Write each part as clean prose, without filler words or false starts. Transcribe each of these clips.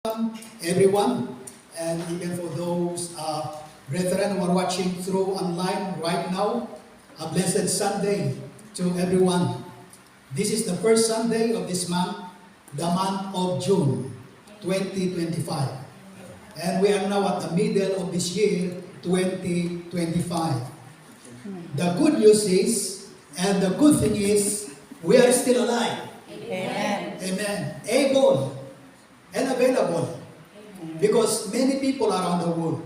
everyone, and even for those brethren who are watching through online right now, a blessed Sunday to everyone. This is the first Sunday of this month, the month of June 2025. And we are now at the middle of this year, 2025. The good news is, and the good thing is, we are still alive. Amen. Amen. Able and available. Because many people around the world,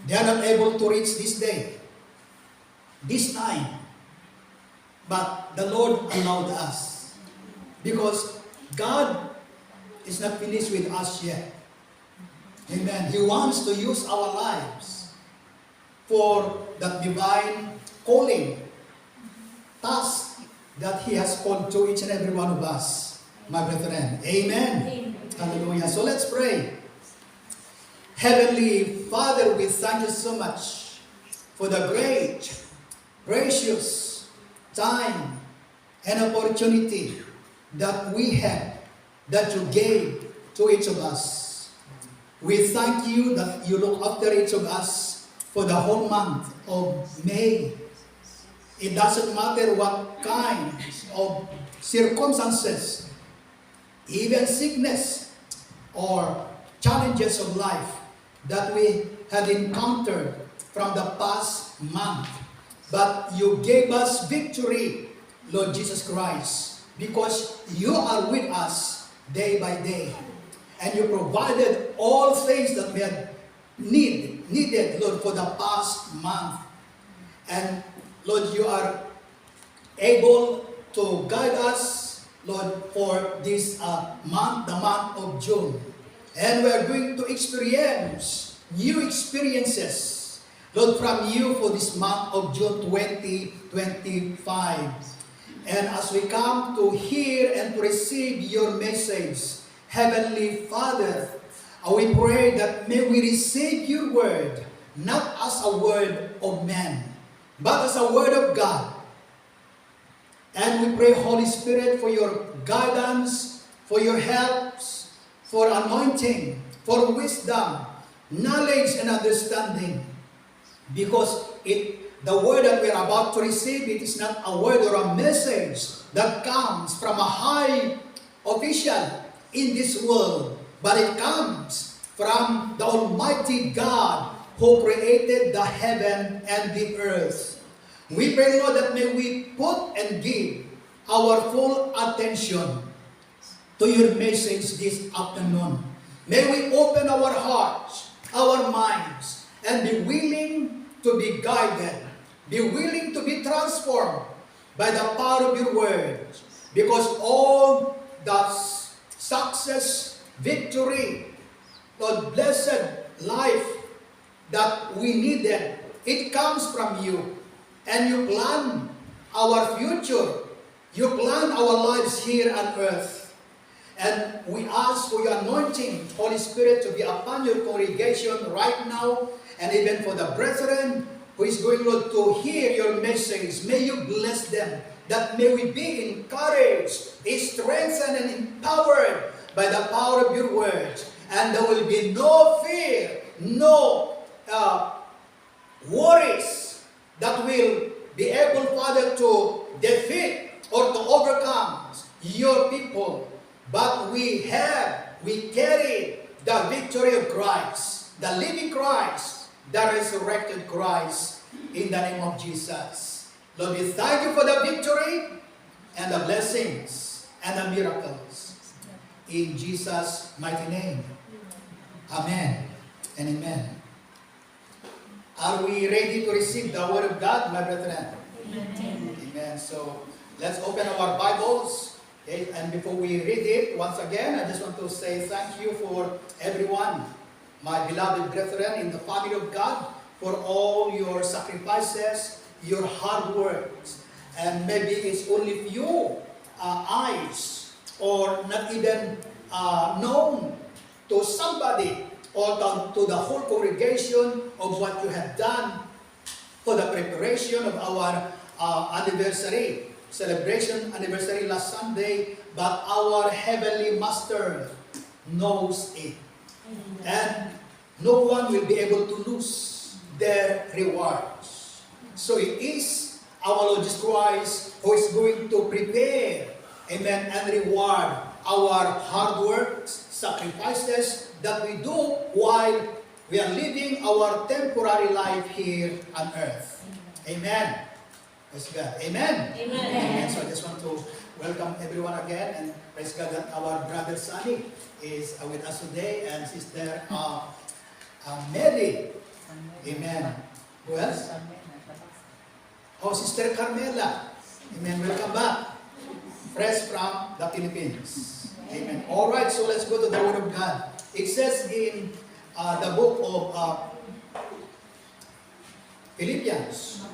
they are not able to reach this day, this time. But the Lord allowed us. Because God is not finished with us yet. Amen. He wants to use our lives for that divine calling, task that He has called to each and every one of us, my brethren. Amen. Hallelujah. So let's pray. Heavenly Father, we thank you so much for the great, precious time and opportunity that we have, that you gave to each of us. We thank you that you look after each of us for the whole month of May. It doesn't matter what kind of circumstances, even sickness or challenges of life that we had encountered from the past month. But you gave us victory, Lord Jesus Christ, because you are with us day by day. And you provided all things that we had needed, Lord, for the past month. And Lord, you are able to guide us, Lord, for this month, the month of June. And we are going to experience new experiences, Lord, from you for this month of June 2025. And as we come to hear and to receive your message, Heavenly Father, we pray that may we receive your word, not as a word of man, but as a word of God. And we pray, Holy Spirit, for your guidance, for your help, for anointing, for wisdom, knowledge, and understanding. Because the word that we are about to receive, it is not a word or a message that comes from a high official in this world, but it comes from the Almighty God who created the heaven and the earth. We pray, Lord, that may we put and give our full attention to your message this afternoon. May we open our hearts, our minds, and be willing to be guided, be willing to be transformed by the power of your word. Because all the success, victory, the blessed life that we needed, it comes from you. And you plan our future. You plan our lives here on earth. And we ask for your anointing, Holy Spirit, to be upon your congregation right now, and even for the brethren who is going, Lord, to hear your message. May you bless them, that may we be encouraged, strengthened, and empowered by the power of your word. And there will be no fear, no worries that will be able, Father, to defeat or to overcome your people. But we carry the victory of Christ, the living Christ, the resurrected Christ, in the name of Jesus. Lord, we thank you for the victory and the blessings and the miracles. In Jesus' mighty name. Amen and amen. Are we ready to receive the word of God, my brethren? Amen. Amen. So let's open our Bibles. Okay? And before we read it, once again, I just want to say thank you for everyone, my beloved brethren in the family of God, for all your sacrifices, your hard works. And maybe it's only few eyes, or not even known to somebody, or to the whole congregation of what you have done for the preparation of our anniversary, celebration anniversary last Sunday. But our Heavenly Master knows it. And no one will be able to lose their rewards. So it is our Lord Jesus Christ who is going to prepare, amen, and reward our hard work, sacrifices that we do while we are living our temporary life here on earth. Amen. Praise God. Amen. Amen. So I just want to welcome everyone again, and praise God that our brother Sunny is with us today, and sister Mary. Amen. Who else? Oh, sister Carmela. Amen. Welcome back. Fresh from the Philippines. Amen. All right, so let's go to the Word of God. It says in the book of Philippians,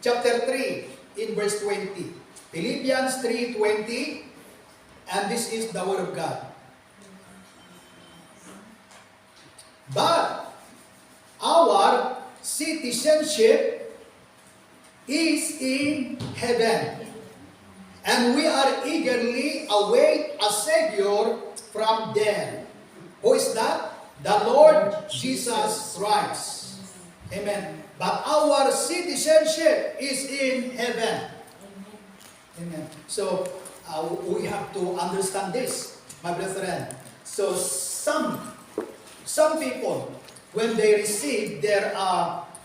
chapter 3, in verse 20. Philippians 3:20, and this is the Word of God. But our citizenship is in heaven, and we are eagerly await a Savior from there. Who is that? The Lord Jesus Christ. Amen. But our citizenship is in heaven. Amen. So, we have to understand this, my brethren. So, some people, when they receive their,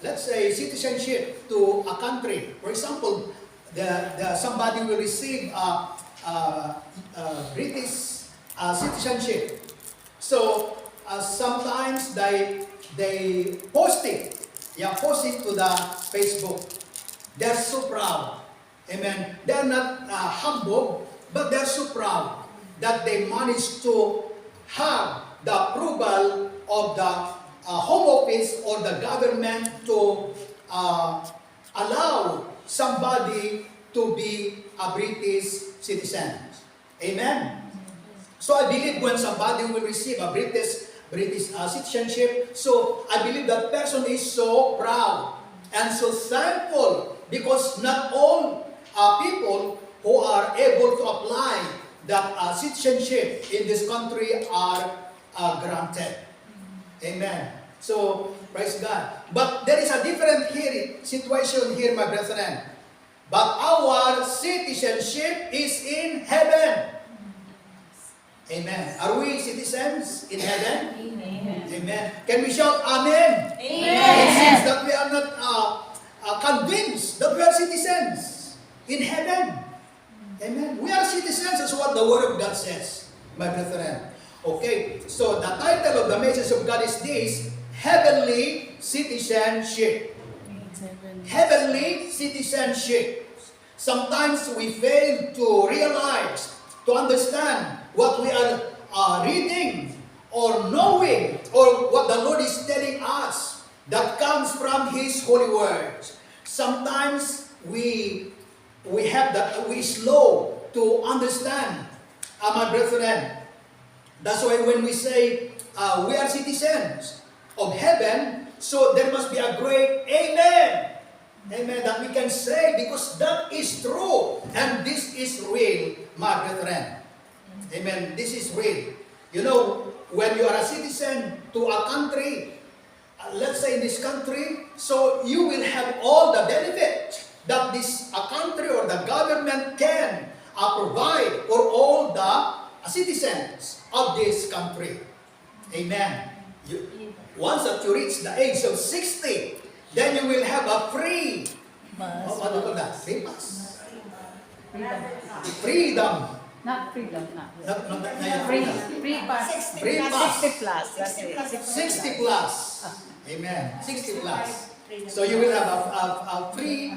let's say, citizenship to a country, for example, somebody will receive British citizenship. So, sometimes they post it to the Facebook. They're so proud. Amen. They're not humble, but they're so proud that they managed to have the approval of the Home Office or the government to allow somebody to be a British citizen. Amen. So I believe when somebody will receive a British citizenship, so I believe that person is so proud and so thankful, because not all people who are able to apply that citizenship in this country are granted. Amen. So, praise God. But there is a different situation here, my brethren. But our citizenship is in heaven. Amen. Are we citizens in heaven? Amen. Amen. Can we shout Amen? Amen. It seems that we are not convinced that we are citizens in heaven. Amen. We are citizens, that's what the Word of God says, my brethren. Okay, so the title of the message of God is this: Heavenly Citizenship. Heavenly citizenship. Sometimes we fail to realize, to understand what we are reading or knowing, or what the Lord is telling us that comes from His holy words. Sometimes we slow to understand, my brethren. That's why when we say we are citizens of heaven, so there must be a great amen. Amen, that we can say, because that is true and this is real, my brethren. Amen, this is real. You know, when you are a citizen to a country, let's say in this country, so you will have all the benefit that this country or the government can provide for all the citizens of this country. Amen. Once that you reach the age of 60, then you will have a free, what do you call that? Free pass. Freedom. Not freedom, not. Free pass. Free pass. 60 plus, that's it. 60 plus. Amen. 60 plus. So you will have a free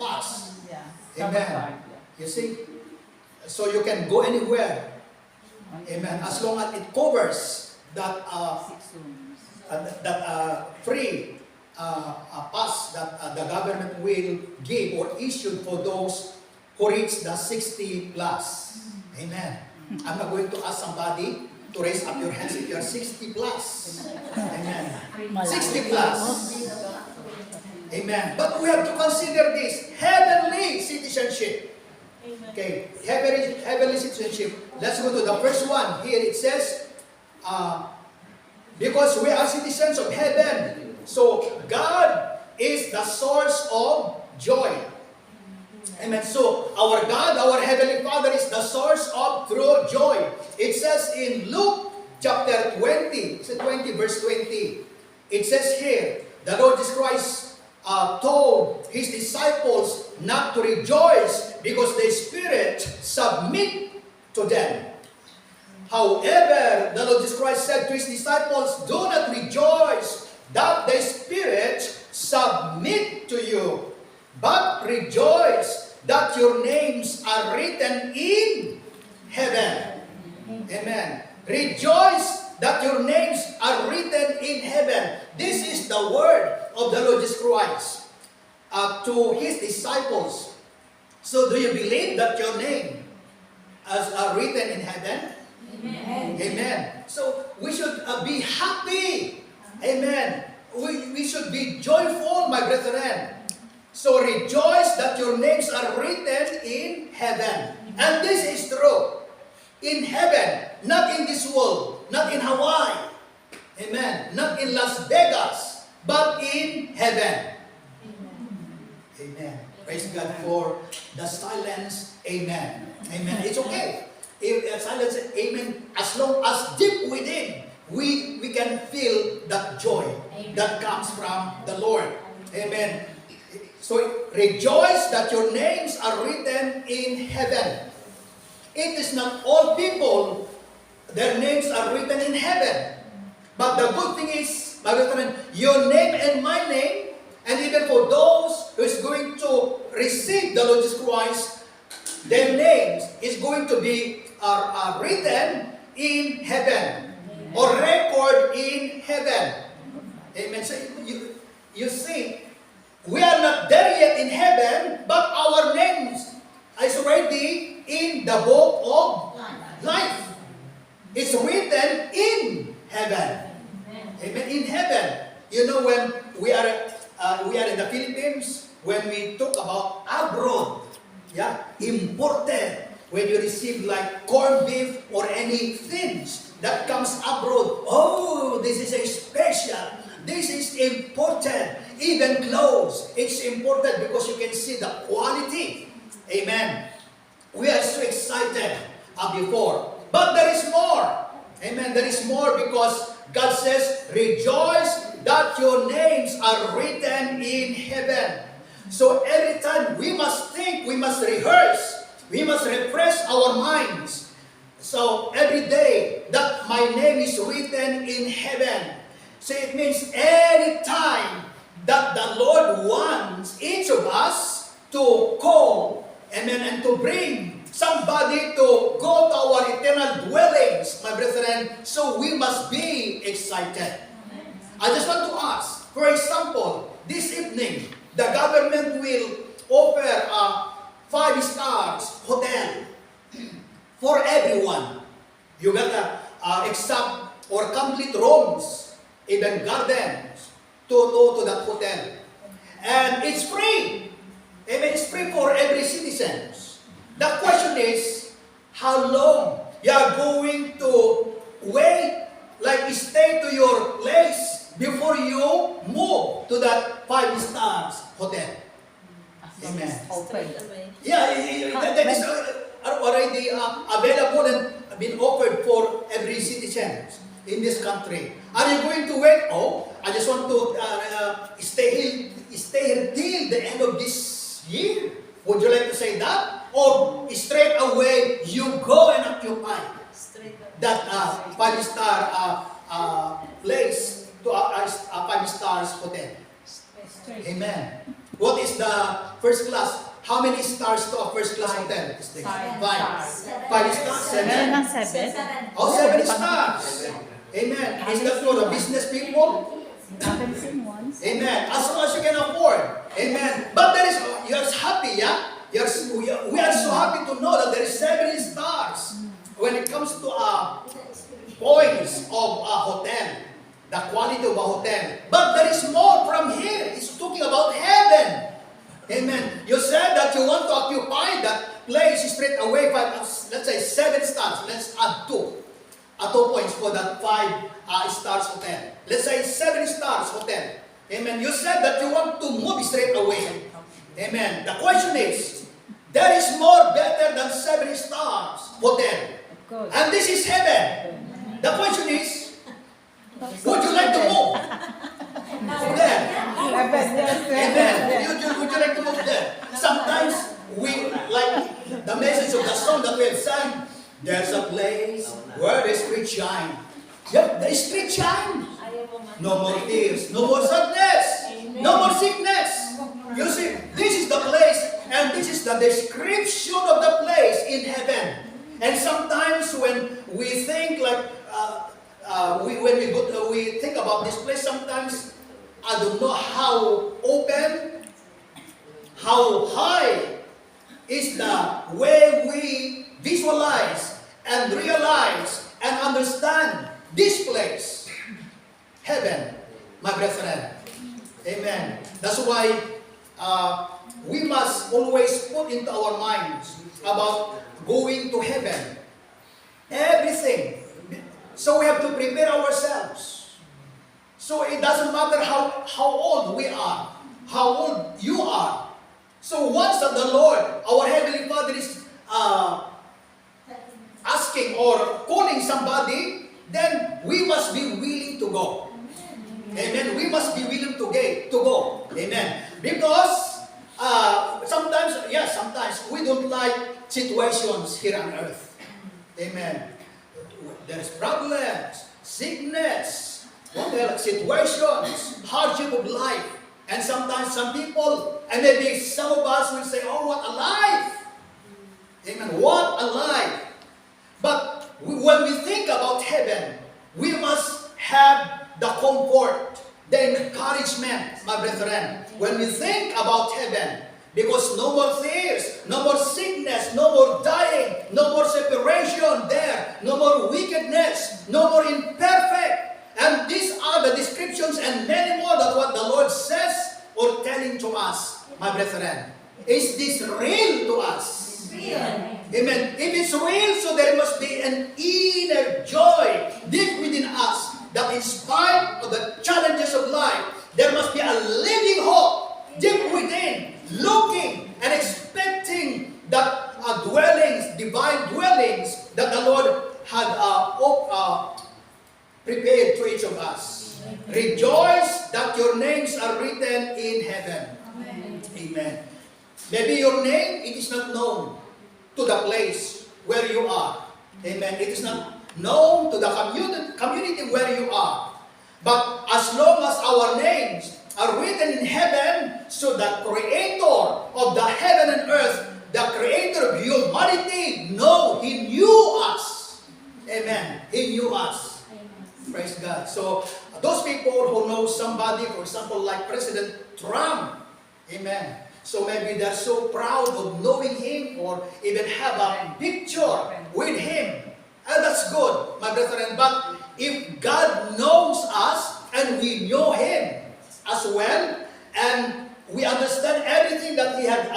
pass. Yeah. Amen. You see? So you can go anywhere. Amen. As long as it covers that free pass that the government will give or issue for those who reach the 60 plus. Amen. I'm not going to ask somebody to raise up your hands if you are 60 plus. Amen. 60 plus. Amen. But we have to consider this heavenly citizenship. Okay, heavenly citizenship. Let's go to the first one. Here it says, Because we are citizens of heaven. So God is the source of joy. Amen. So our God, our Heavenly Father is the source of true joy. It says in Luke chapter 20, 20 verse 20, it says here, the Lord Jesus Christ told His disciples not to rejoice because the Spirit submit to them. However, the Lord Jesus Christ said to His disciples, do not rejoice that the Spirit submit to you, but rejoice that your names are written in heaven. Amen. Rejoice that your names are written in heaven. This is the word of the Lord Jesus Christ to His disciples. So do you believe that your name are written in heaven? Amen. Amen. So we should be happy. Amen. We should be joyful, my brethren. So rejoice that your names are written in heaven. And this is true. In heaven, not in this world, not in Hawaii. Amen. Not in Las Vegas, but in heaven. Amen. Praise God for the silence. Amen. Amen. It's okay. If silence, amen. As long as deep within, we can feel that joy that comes from the Lord. Amen. So rejoice that your names are written in heaven. It is not all people, their names are written in heaven. But the good thing is, my brethren, your name and my name, and even for those who is going to receive the Lord Jesus Christ, their names is going to be written in heaven or record in heaven. Amen. So you see, we are not there yet in heaven, but our names is already in the book of life. It's written in heaven. Amen. In heaven. You know, when we are in the Philippines, when we talk about abroad, yeah, imported, when you receive like corned beef or any things that comes abroad, oh, this is a special, this is important. Even clothes, it's important because you can see the quality. Amen. We are so excited before. But there is more. Amen. There is more because God says, rejoice that your names are written in heaven. So every time we must think, we must rehearse, we must refresh our minds. So every day that my name is written in heaven. So it means any time that the Lord wants each of us to call, amen, and to bring somebody to go to our eternal dwellings, my brethren, so we must be excited. I just want to ask, for example, this evening, the government will offer a 5 stars hotel for everyone. You got exact or complete rooms, even gardens, to that hotel. And it's free. Amen. It's free for every citizen. The question is, how long you are going to wait, like stay to your place before you move to that 5 stars hotel? Amen. Yeah, that is already available and been offered for every citizen in this country. Are you going to wait? Oh, I just want to stay here till the end of this year. Would you like to say that? Or straight away you go and occupy that 5-star place to a 5 stars hotel? Amen. What is the first class? How many stars to a first class hotel? 5. 5 stars? 7? Oh, 7 stars. Amen. Is that for the business people? Amen. As long as you can afford. Amen. But there is, you're happy, yeah? We are so happy to know that there is 7 stars when it comes to points of a hotel, the quality of a hotel. But there is more from here. It's talking about heaven. Amen. You said that you want to occupy that place straight away, let's say 7 stars. Let's add 2. 2 points for that 5 stars hotel. Let's say 7 stars hotel. Amen. You said that you want to move straight away. Amen. The question is, there is more better than 7 stars hotel. Of course. And this is heaven. The question is, would you like to move there? Amen. Would you like to move there? Sometimes we, like the message of the song that we have sang, there's a place where the street shine. Yeah, the street shine. No more tears, no more sadness, no more sickness. You see, this is the place, and this is the description of the place in heaven. And sometimes when we think like, we think about this place, sometimes I don't know how open, how high is the way we visualize and realize and understand this place, heaven, my brethren. Amen. That's why we must always put into our minds about going to heaven. Everything. So we have to prepare ourselves. So it doesn't matter how old we are, how old you are. So once that the Lord, our Heavenly Father, is asking or calling somebody, then we must be willing to go. Amen. We must be willing to go. Amen. Because sometimes we don't like situations here on earth. Amen. There's problems, sickness, what else? Situations, hardship of life. And sometimes some people, and maybe some of us will say, oh, what a life. Amen. What a life. But when we think about heaven, we must have the comfort, the encouragement, my brethren, when we think about heaven. Because no more tears, no more sickness, no more dying, no more separation there, no more wickedness, no more imperfect. And these are the descriptions and many more that what the Lord says or telling to us, my brethren. Is this real to us? Real. Amen. If it's real, so there must be an inner joy deep within us that in spite of the challenges of life, there must be a living hope deep within, looking and expecting that divine dwellings that the Lord had prepared to each of us. Rejoice that your names are written in heaven. Amen. Maybe your name, it is not known to the place where you are. Amen. It is not known to the community where you are. But as long as our names are written in heaven, so the Creator of the heaven and earth, the Creator of humanity, He knew us. Amen. He knew us. Amen. Praise God. So, those people who know somebody, for example, like President Trump, amen. So maybe they're so proud of knowing him or even have a picture with him. And that's good, my brethren. But if God knows us and we know Him as well, and we understand everything that He has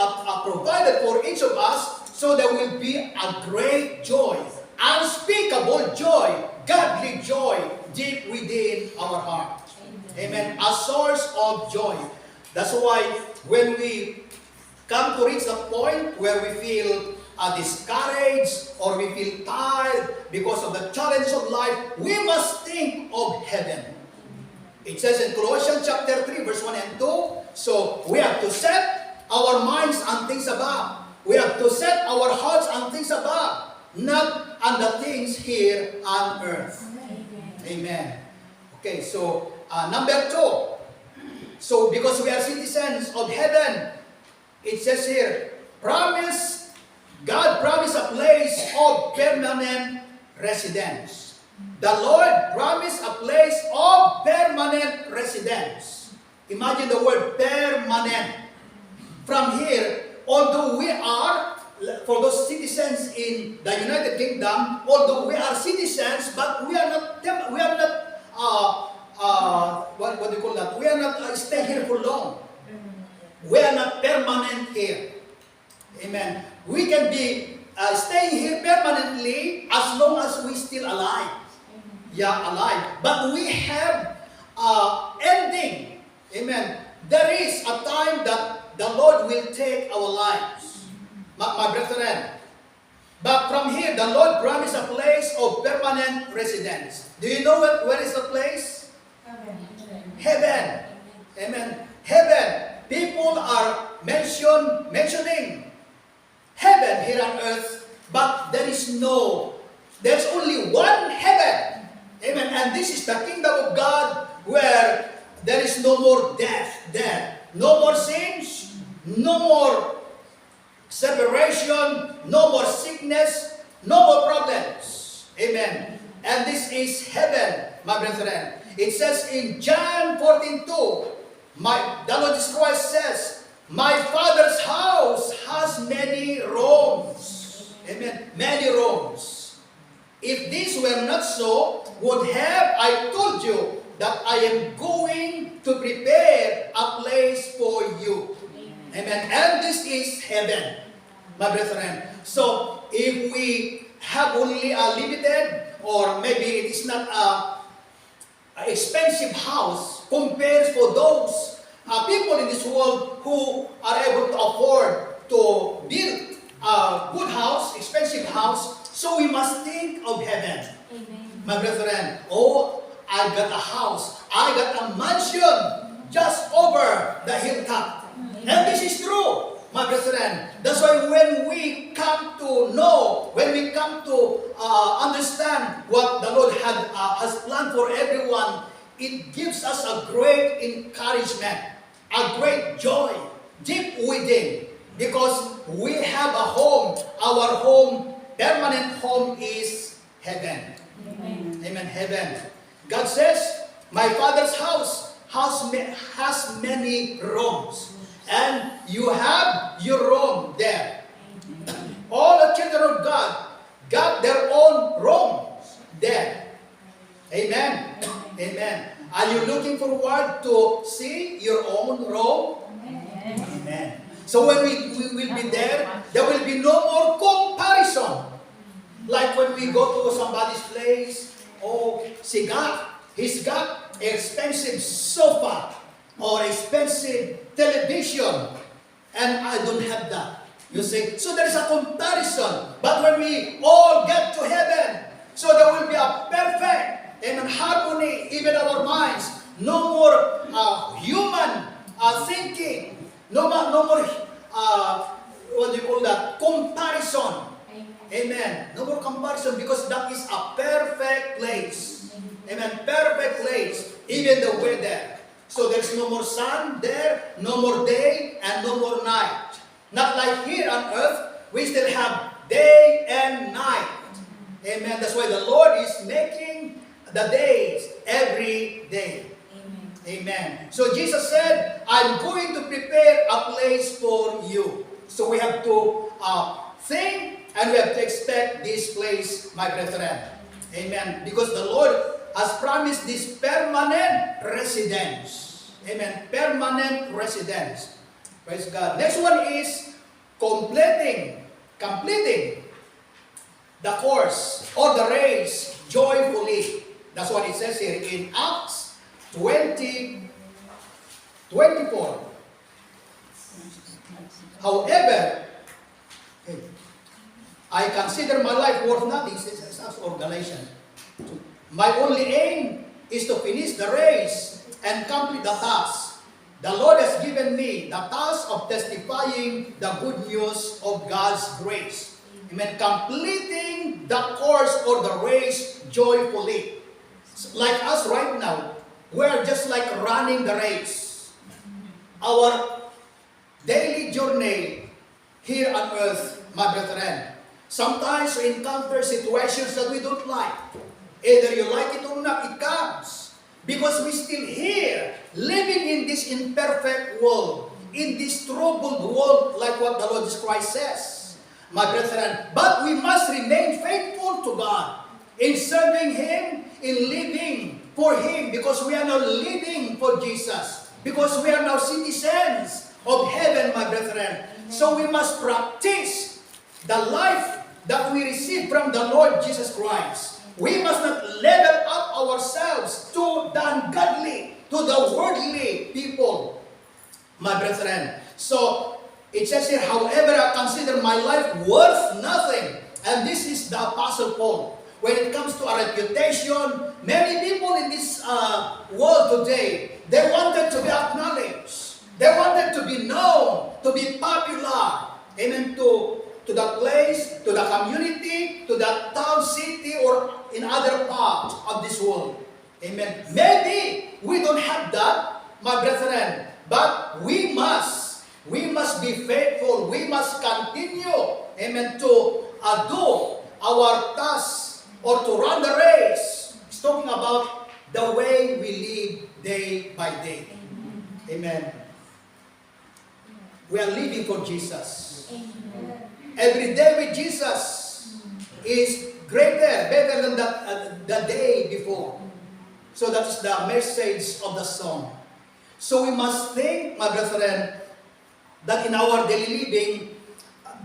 provided for each of us, so there will be a great joy, unspeakable joy, godly joy deep within our heart. Amen. A source of joy. That's why when we come to reach a point where we feel discouraged or we feel tired because of the challenge of life, we must think of heaven. It says in Colossians chapter 3, verse 1 and 2, so we have to set our minds on things above. We have to set our hearts on things above, not on the things here on earth. Amen. Okay, so number 2. So because we are citizens of heaven, it says here, God promised a place of permanent residence. The Lord promised a place of permanent residence. Imagine the word permanent. From here, although we are, for those citizens in the United Kingdom, although we are citizens, but we are not what do you call that? We are not stay here for long. We are not permanent here. Amen. We can be staying here permanently as long as we still alive. alive. But we have ending. Amen. There is a time that the Lord will take our lives, my brethren. But from here, the Lord promised a place of permanent residence. Do you know where is the place? Heaven. Amen. Heaven. People are mentioning heaven here on earth, but there's only one heaven. Amen. And this is the kingdom of God where there is no more death there. No more sins, no more separation, no more sickness, no more problems. Amen. And this is heaven, my brethren. It says in John 14:2, the Lord Jesus Christ says, my Father's house has many rooms. Amen. Many rooms. If this were not so, would have I told you that I am going to prepare a place for you. Amen. And this is heaven, my brethren. So, if we have only a limited, or maybe it is not an expensive house compared for those people in this world who are able to afford to build a good house, expensive house, so we must think of heaven. Amen. My brethren, oh, I got a house, I got a mansion just over the hilltop. And this is true, my brethren. That's why when we come to know, when we come to understand what the Lord has planned for everyone, it gives us a great encouragement, a great joy deep within, because we have a home. Our home, permanent home, is heaven. Amen. Amen. Heaven. God says, my Father's house has many rooms, and you have your room there. All the children of God got their own rooms there. Amen. Amen. Are you looking forward to see your own room? Amen. So when we will be there will be no more comparison. Like when we go to somebody's place, oh, he's got expensive sofa or expensive television, and I don't have that. You see, so there is a comparison. But when we all get to heaven, so there will be a perfect and harmony, even our minds. No more human thinking. No more what do you call that? Comparison. Amen. No more comparison, because that is a perfect place. Amen. Perfect place. Even the weather. So there's no more sun there, no more day, and no more night. Not like here on earth, we still have day and night. Amen. That's why the Lord is making the days every day. Amen. So Jesus said, I'm going to prepare a place for you. So we have to think, and we have to expect this place, my brethren. Amen. Because the Lord has promised this permanent residence. Amen. Permanent residence. Praise God. Next one is completing the course or the race joyfully. That's what it says here in Acts 20:24. However, I consider my life worth nothing, says Acts or Galatians. My only aim is to finish the race and complete the task. The Lord has given me the task of testifying the good news of God's grace. Amen. Completing the course or the race joyfully. Like us right now, we're just like running the race. Our daily journey here on earth, my brethren. Sometimes we encounter situations that we don't like. Either you like it or not, it comes. Because we're still here, living in this imperfect world, in this troubled world, like what the Lord Jesus Christ says, my brethren. But we must remain faithful to God in serving Him, in living for Him, because we are now living for Jesus, because we are now citizens of heaven, my brethren. So we must practice the life that we receive from the Lord Jesus Christ. We must not level up ourselves to the ungodly, to the worldly people, my brethren. So, it says here, however, I consider my life worth nothing. And this is the Apostle Paul. When it comes to a reputation, many people in this world today, they wanted to be acknowledged. They wanted to be known, to be popular. Amen. To the place, to the community, to the town, city, or in other parts of this world. Amen. Maybe we don't have that, my brethren, but we must be faithful. We must continue, amen, to do our task or to run the race. It's talking about the way we live day by day. Amen. We are living for Jesus. Every day with Jesus is greater, better than the day before. So that is the message of the song. So we must think, my brethren, that in our daily living,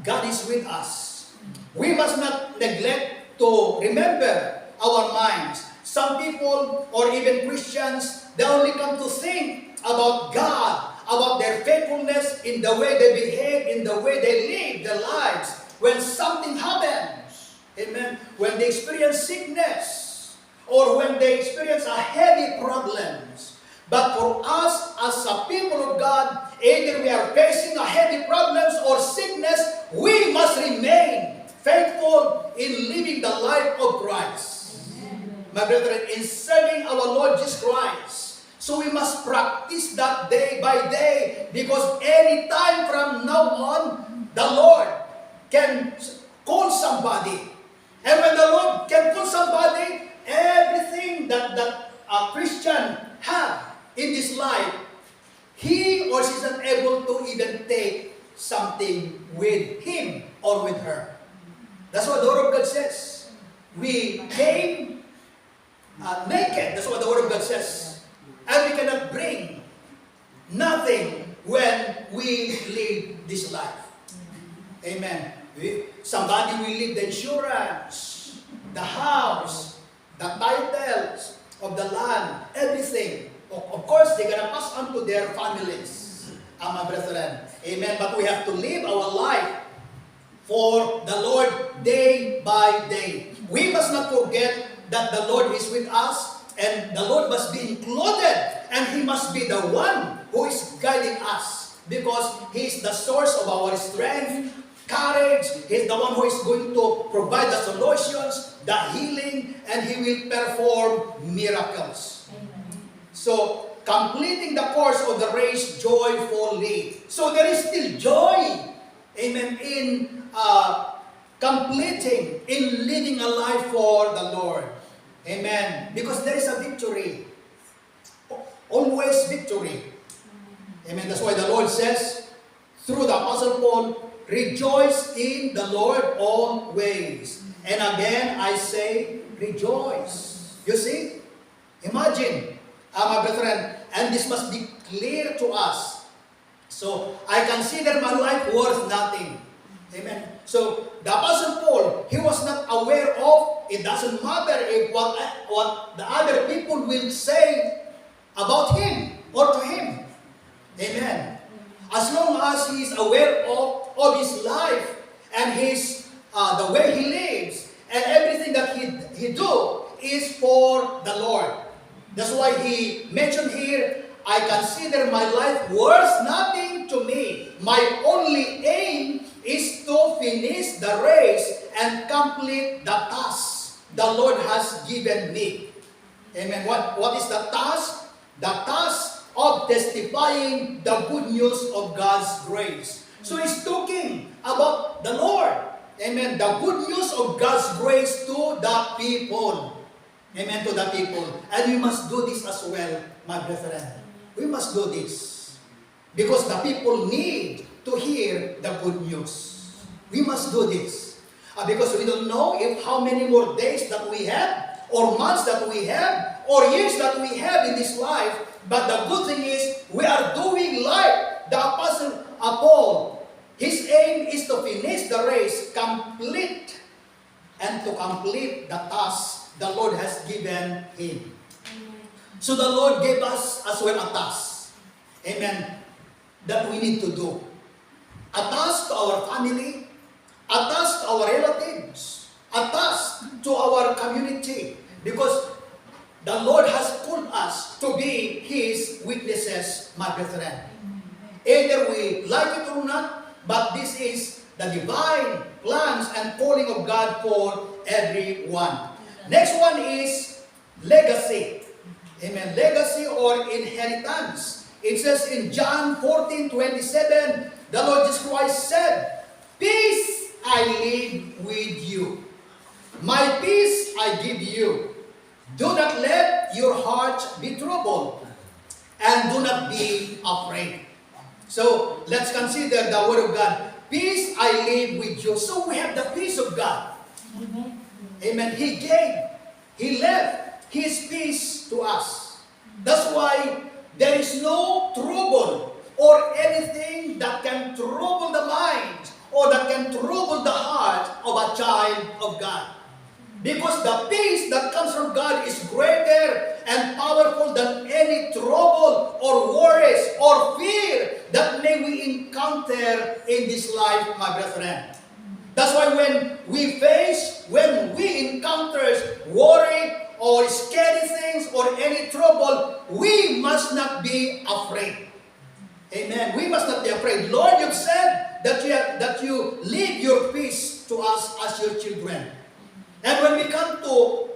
God is with us. We must not neglect to remember our minds. Some people, or even Christians, they only come to think about God, about their faithfulness in the way they behave, in the way they live their lives. When something happens, amen, when they experience sickness, or when they experience a heavy problems. But for us, as a people of God, either we are facing a heavy problems or sickness, we must remain faithful in living the life of Christ. Amen. My brethren, in serving our Lord Jesus Christ. So we must practice that day by day, because any time from now on, the Lord can call somebody. And when the Lord can call somebody, everything that a Christian have in this life, he or she is not able to even take something with him or with her. That's what the Word of God says. We came naked. That's what the Word of God says. And we cannot bring nothing when we live this life. Amen. Somebody will leave the insurance, the house, the titles of the land, everything. Of course, they're going to pass on to their families, my brethren. Amen. But we have to live our life for the Lord day by day. We must not forget that the Lord is with us, and the Lord must be included, and He must be the one who is guiding us, because He is the source of our strength, courage. He's the one who is going to provide the solutions, the healing, and He will perform miracles. So, completing the course of the race joyfully. So, there is still joy, amen, in completing, in living a life for the Lord. Amen. Because there is a victory. Always victory. Amen. That's why the Lord says, through the Apostle Paul, rejoice in the Lord always. And again, I say, rejoice. You see? Imagine, my brethren, and this must be clear to us. So, I consider my life worth nothing. Amen. So, the Apostle Paul, he was not aware of, it doesn't matter if what the other people will say about him or to him. Amen. As long as he is aware of his life and his the way he lives, and everything that he do is for the Lord. That's why he mentioned here, I consider my life worth nothing to me. My only aim is to finish the race and complete the task the Lord has given me. Amen. What is the task? The task of testifying the good news of God's grace. So he's talking about the Lord. Amen. The good news of God's grace to the people. Amen, to the people. And we must do this as well, my brethren. We must do this. Because the people need to hear the good news. We must do this. Because we don't know if how many more days that we have, or months that we have, or years that we have in this life. But the good thing is, we are doing like the Apostle Paul. His aim is to finish the race, complete, and to complete the task the Lord has given him. So the Lord gave us as well a task. Amen. That we need to do. A task to our family, a task to our relatives, a task to our community. Because the Lord has called us to be His witnesses, my brethren. Either we like it or not, but this is the divine plans and calling of God for everyone. Next one is legacy. Amen. Legacy or inheritance. It says in John 14:27, the Lord Jesus Christ said, "Peace I leave with you. My peace I give you. Do not let your hearts be troubled, and do not be afraid." So, let's consider the Word of God. Peace I leave with you. So, we have the peace of God. Amen. He gave, He left His peace to us. That's why there is no trouble or anything that can trouble the mind or that can trouble the heart of a child of God. Because the peace that comes from God is greater and powerful than any trouble or worries or fear that may we encounter in this life, my brethren. That's why when we encounter worry or scary things or any trouble, we must not be afraid. Amen. We must not be afraid. Lord, you've said that you leave your peace to us as your children. And when we come to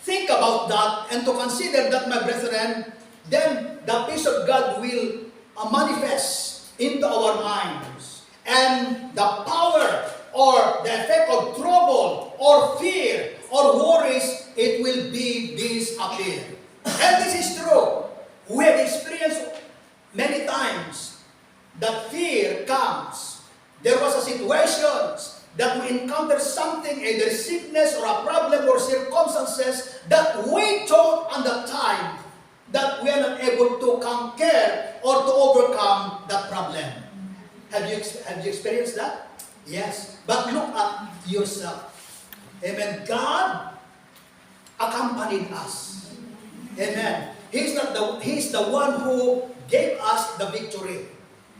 think about that and to consider that, my brethren, then the peace of God will manifest into our minds. And the power or the effect of trouble or fear or worries, it will be disappear. And this is true. We have experienced many times that fear comes. There was a situation that we encounter something, either sickness or a problem or circumstances that we thought at the time that we are not able to conquer or to overcome that problem. Have you experienced that? Yes. But look at yourself. Amen. God accompanied us. Amen. He's the one who gave us the victory,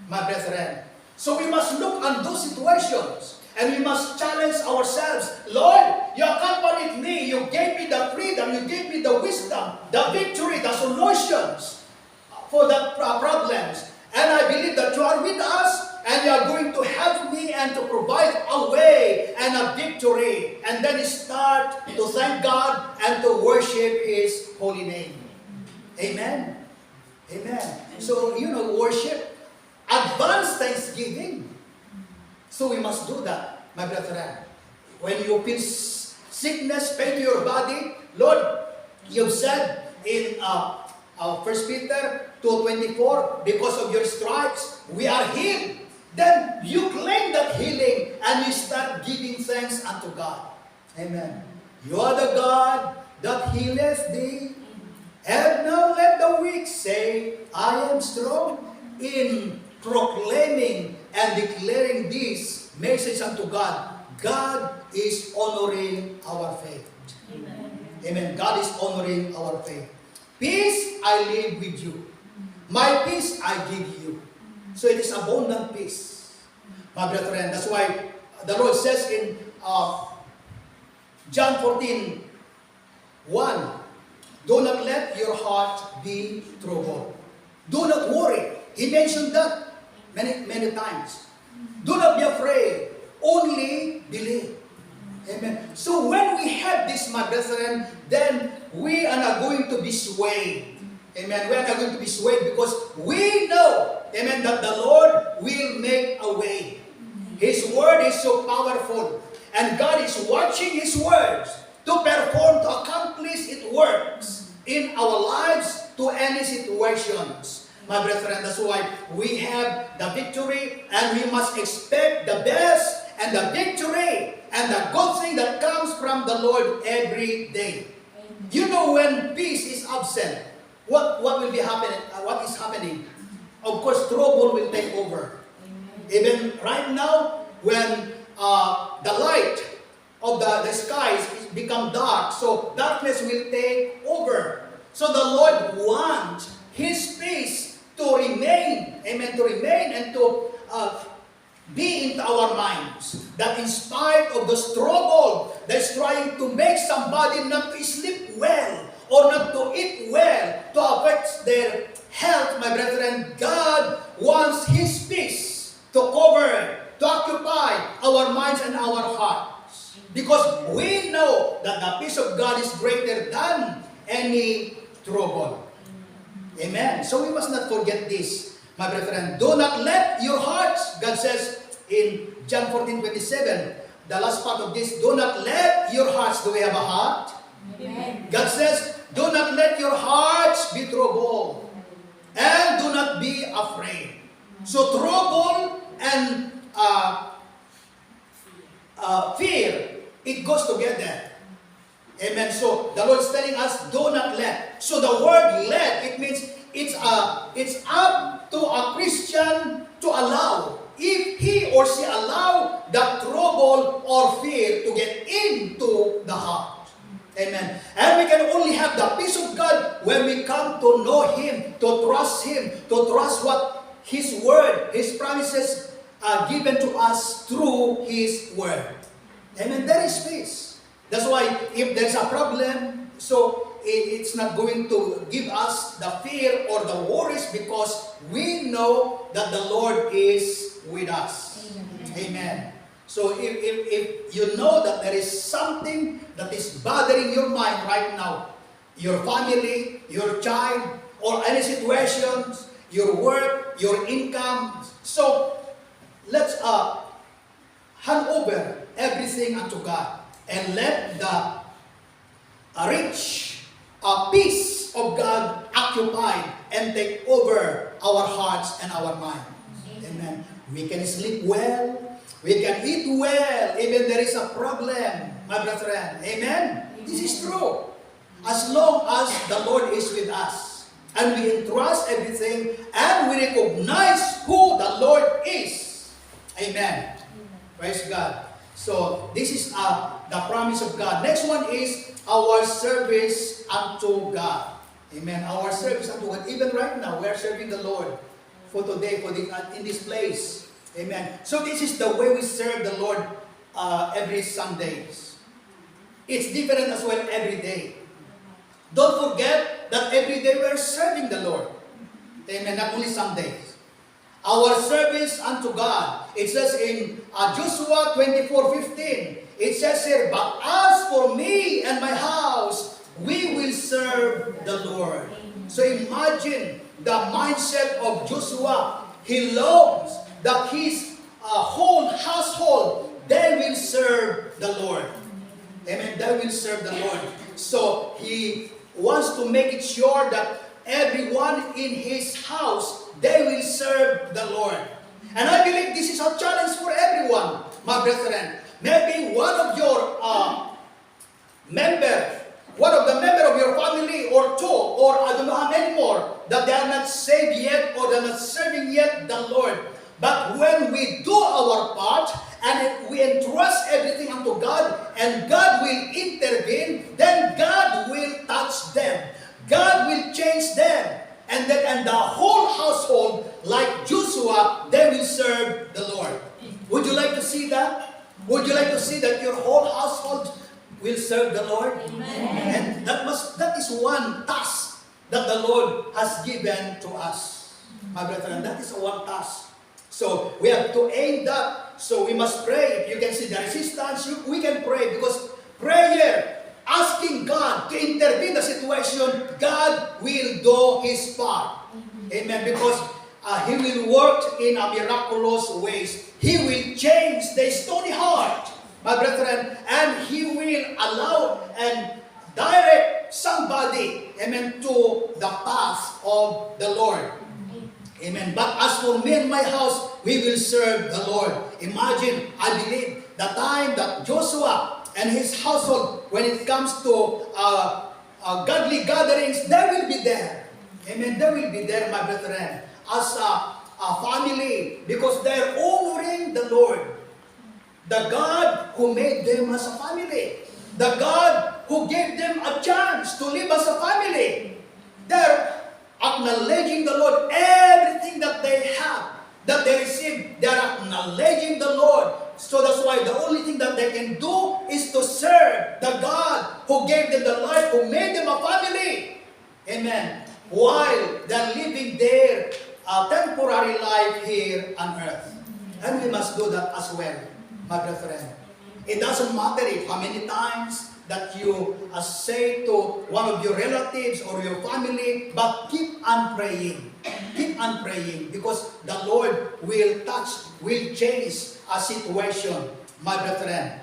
my brethren. So we must look at those situations. And we must challenge ourselves. Lord, you accompanied me. You gave me the freedom. You gave me the wisdom, the victory, the solutions for the problems. And I believe that you are with us and you are going to help me and to provide a way and a victory. And then start to thank God and to worship His holy name. Amen. Amen. So, worship. Advance thanksgiving. So we must do that, my brethren. When you feel sickness, pain to your body, Lord, you've said in 1 Peter 2:24, because of your stripes, we are healed. Then you claim that healing and you start giving thanks unto God. Amen. You are the God that healeth thee. And now let the weak say, I am strong. In proclaiming and declaring this message unto God, God is honoring our faith. Amen. Amen. God is honoring our faith. Peace I leave with you. My peace I give you. So it is abundant peace, my brethren. That's why the Lord says in John 14:1, do not let your heart be troubled. Do not worry. He mentioned that many times. Do not be afraid. Only believe. Amen. So when we have this, my brethren, then we are not going to be swayed. Amen. We are not going to be swayed because we know, amen, that the Lord will make a way. His word is so powerful. And God is watching His words to perform, to accomplish its works in our lives to any situations. My brethren, that's why we have the victory and we must expect the best and the victory and the good thing that comes from the Lord every day. Amen. You know, when peace is absent, what will be happening? What is happening? Of course, trouble will take over. Amen. Even right now, when the light of the skies become dark, so darkness will take over. So the Lord wants His peace to remain, amen, to remain and to be into our minds. That in spite of the struggle that's trying to make somebody not to sleep well or not to eat well, to affect their health, my brethren, God wants His peace to cover, to occupy our minds and our hearts. Because we know that the peace of God is greater than any trouble. Amen. So we must not forget this, my brethren. Do not let your hearts, God says in John 14:27, the last part of this, do not let your hearts, do we have a heart? Amen. God says, do not let your hearts be troubled, and do not be afraid. So trouble and fear, it goes together. Amen. So the Lord is telling us, do not let. So the word let, it means it's up to a Christian to allow. If he or she allow the trouble or fear to get into the heart. Amen. And we can only have the peace of God when we come to know Him, to trust what His word, His promises are given to us through His word. Amen. There is peace. That's why if there's a problem, so it's not going to give us the fear or the worries because we know that the Lord is with us. Amen. So if you know that there is something that is bothering your mind right now, your family, your child, or any situations, your work, your income, so let's hand over everything unto God and let the rich peace of God occupy and take over our hearts and our minds. Amen. We can sleep well. We can eat well. Even there is a problem, my brethren. Amen. This is true. As long as the Lord is with us and we entrust everything and we recognize who the Lord is. Amen. Praise God. So this is the promise of God. Next one is our service unto God. Amen. Our service unto God. Even right now, we are serving the Lord for today, in this place. Amen. So this is the way we serve the Lord every Sundays. It's different as well every day. Don't forget that every day we are serving the Lord. Amen. Not only Sundays. Our service unto God. It says in Joshua 24:15. It says here, but as for me and my house, we will serve the Lord. So imagine the mindset of Joshua. He loves that his whole household, they will serve the Lord. Amen. They will serve the Lord. So he wants to make it sure that everyone in his house, they will serve the Lord. And I believe this is a challenge for everyone, my brethren. Maybe one of your member of your family or two, or I don't know how many more, that they are not saved yet or they are not serving yet the Lord. But when we do our part and we entrust everything unto God and God will intervene, then God will touch them. God will change them. And the whole household, like Joshua, they will serve the Lord. Would you like to see that? Would you like to see that your whole household will serve the Lord? Amen. And that is one task that the Lord has given to us. My brethren, that is one task. So we have to aim that. So we must pray. If you can see the resistance, we can pray because prayer, asking God to intervene in the situation, God will do His part. Amen. Because He will work in a miraculous ways. He will change the stony heart, my brethren, and He will allow and direct somebody, amen, to the path of the Lord. Amen. But as for me and my house, we will serve the Lord. Imagine, I believe, the time that Joshua and his household, when it comes to godly gatherings, they will be there. Amen. They will be there, my brethren, as a family, because they are honoring the Lord. The God who made them as a family. The God who gave them a chance to live as a family. They're acknowledging the Lord. Everything that they have, that they receive, they're acknowledging the Lord. So that's why the only thing that they can do is to serve the God who gave them the life, who made them a family. Amen. While they're living their temporary life here on earth. And we must do that as well, my brethren. It doesn't matter if how many times that you say to one of your relatives or your family, but keep on praying. Keep on praying because the Lord will touch, will change a situation, my brethren.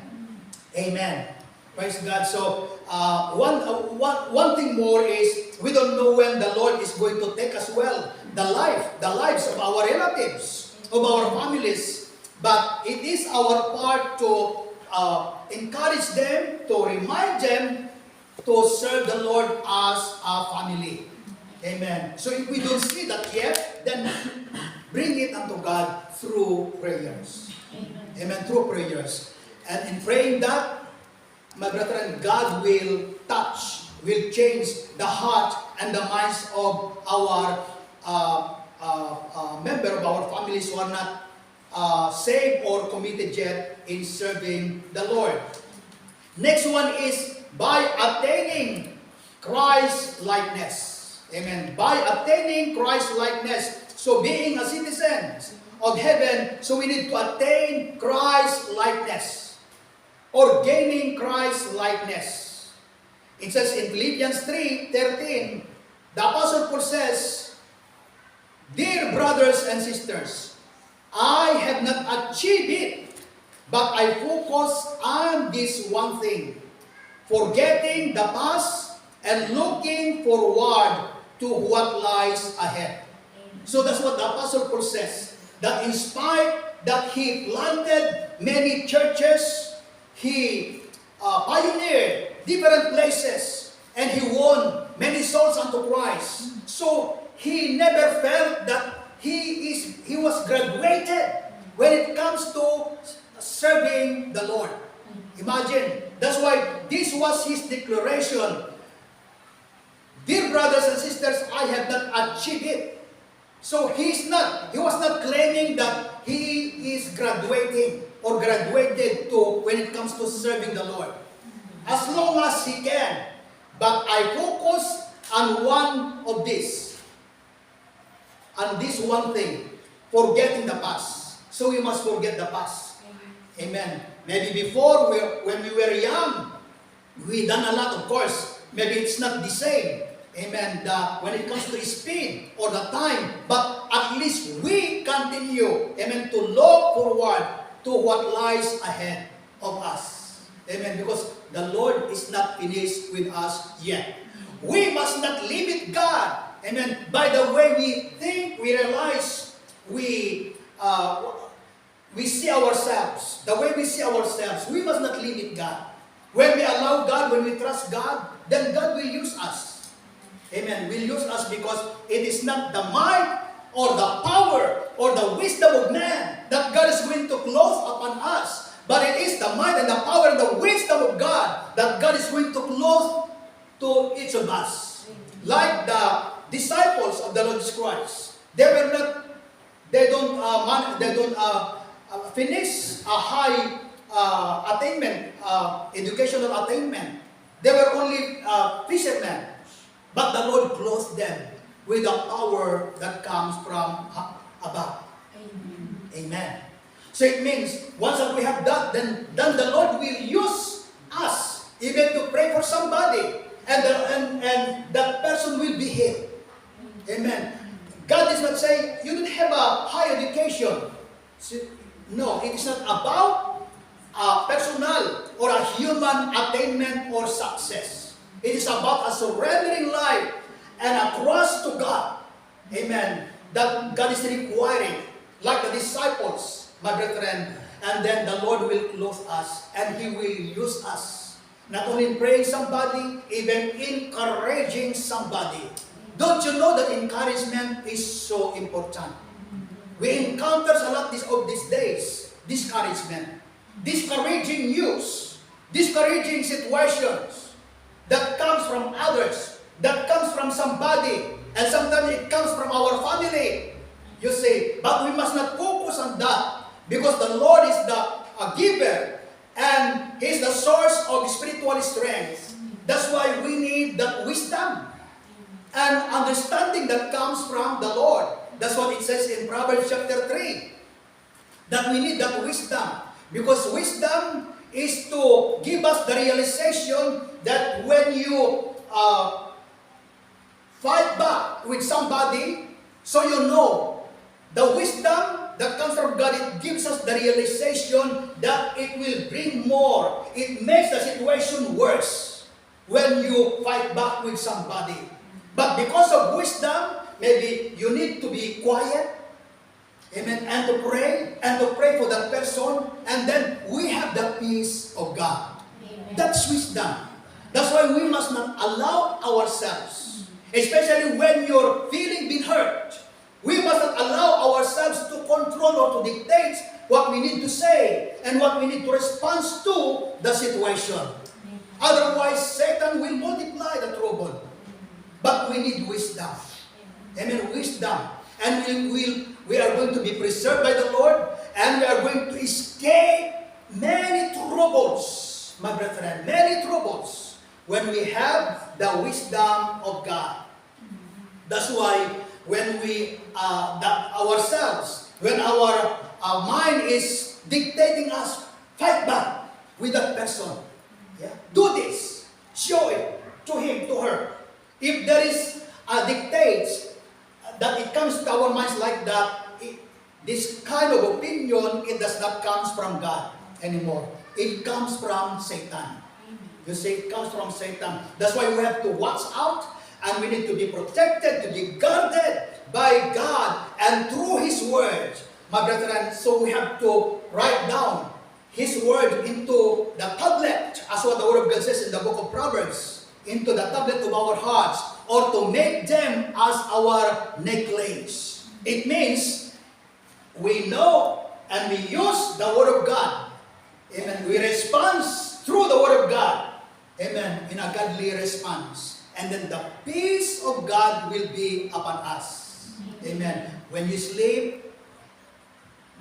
Amen. Praise God. So, one thing more is, we don't know when the Lord is going to take as well the lives of our relatives, of our families. But it is our part to encourage them, to remind them to serve the Lord as a family. Amen. So if we don't see that yet, then bring it unto God through prayers. Amen. Through prayers. And in praying that, my brethren, God will touch, will change the heart and the minds of our member of our families who are not saved or committed yet in serving the Lord. Next one is by attaining Christ likeness. Amen. By attaining Christ likeness. So being a citizen of heaven, so we need to attain Christ likeness or gaining Christ likeness. It says in Philippians 3:13, the Apostle Paul says, "Dear brothers and sisters, I have not achieved it, but I focus on this one thing, forgetting the past and looking forward to what lies ahead." So that's what the Apostle Paul says, that in spite that he planted many churches, he pioneered different places, and he won many souls unto Christ. So he never felt that he was graduated when it comes to serving the Lord. Imagine. That's why this was his declaration. "Dear brothers and sisters, I have not achieved it." So he was not claiming that he is graduating or graduated to when it comes to serving the Lord. As long as he can. But I focus on one of this. On this one thing, forgetting the past. So we must forget the past. Amen. Maybe before, when we were young, we done a lot, of course. Maybe it's not the same. Amen. When it comes to speed or the time, but at least we continue, amen, to look forward to what lies ahead of us. Amen. Because the Lord is not finished with us yet. We must not limit God. Amen. By the way we think, we realize, we see ourselves. The way we see ourselves, we must not limit God. When we allow God, when we trust God, then God will use us. Amen. Will use us because it is not the might or the power or the wisdom of man that God is going to clothe upon us. But it is the might and the power and the wisdom of God that God is going to clothe to each of us. Like the disciples of the Lord Jesus Christ, they don't finish a high attainment, educational attainment. They were only fishermen, but the Lord clothed them with the power that comes from above. Amen. So it means once that we have that, then the Lord will use us even to pray for somebody, and that person will be healed. Amen. God is not saying you don't have a high education. No, it is not about a personal or a human attainment or success. It is about a surrendering life and a trust to God. Amen. That God is requiring, like the disciples, my brethren, and then the Lord will clothe us and He will use us. Not only in praying somebody, even encouraging somebody. Don't you know that encouragement is so important? We encounter a lot of these days, discouragement. discouraging news, discouraging situations that comes from others, that comes from somebody, and sometimes it comes from our family. You say, but we must not focus on that because the Lord is the giver and He is the source of spiritual strength. That's why we need that wisdom and understanding that comes from the Lord. That's what it says in Proverbs chapter 3. That we need that wisdom. Because wisdom is to give us the realization that when you fight back with somebody, so you know, the wisdom that comes from God, it gives us the realization that it will bring more. It makes the situation worse when you fight back with somebody. But because of wisdom, maybe you need to be quiet, amen, and to pray for that person, and then we have the peace of God. Amen. That's wisdom. That's why we must not allow ourselves, especially when you're feeling being hurt, we must not allow ourselves to control or to dictate what we need to say and what we need to respond to the situation. Amen. Otherwise, Satan will multiply the trouble. But we need wisdom. Amen. Wisdom. And we are going to be preserved by the Lord, and we are going to escape many troubles, my brethren, many troubles when we have the wisdom of God. That's why when we when our mind is dictating us, fight back with that person. Yeah? Do this. Show it to him, to her. If there is a dictate that it comes to our minds like that, this kind of opinion, it does not come from God anymore. It comes from Satan. You see, it comes from Satan. That's why we have to watch out, and we need to be protected, to be guarded by God and through His Word. My brethren, so we have to write down His Word into the tablet, as what the Word of God says in the book of Proverbs, into the tablet of our hearts, or to make them as our necklace. It means we know and we use the Word of God. Amen. We respond through the Word of God. Amen. In a godly response. And then the peace of God will be upon us. Amen. When you sleep,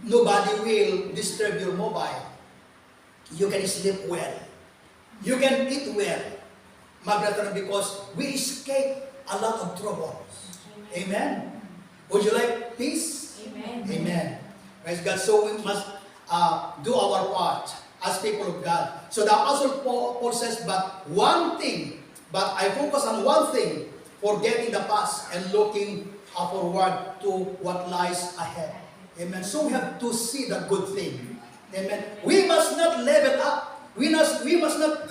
nobody will disturb your mobile. You can sleep well. You can eat well, my brethren, because we escape a lot of troubles. Amen. Would you like peace? Amen. Amen. Praise God. So we must do our part as people of God. So the Apostle Paul says, but I focus on one thing, forgetting the past and looking forward to what lies ahead. Amen. So we have to see the good thing. Amen. We must not level up. We must not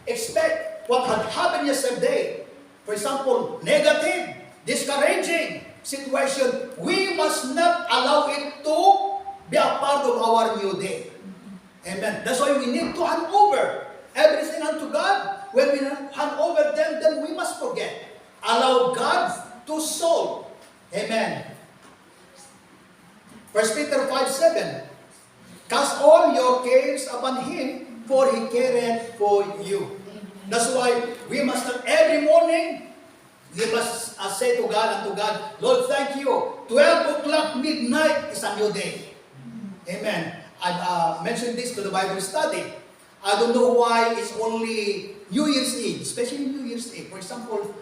expect what had happened yesterday. For example, negative, discouraging situation. We must not allow it to be a part of our new day. Amen. That's why we need to hand over everything unto God. When we hand over them, then we must forget. Allow God to solve. Amen. 1 Peter 5:7. Cast all your cares upon Him, for He careth for you. That's why we must not every morning, we must say to God, Lord, thank you. 12 o'clock midnight is a new day. Amen. I mentioned this to the Bible study. I don't know why it's only New Year's Eve, especially New Year's Eve. For example,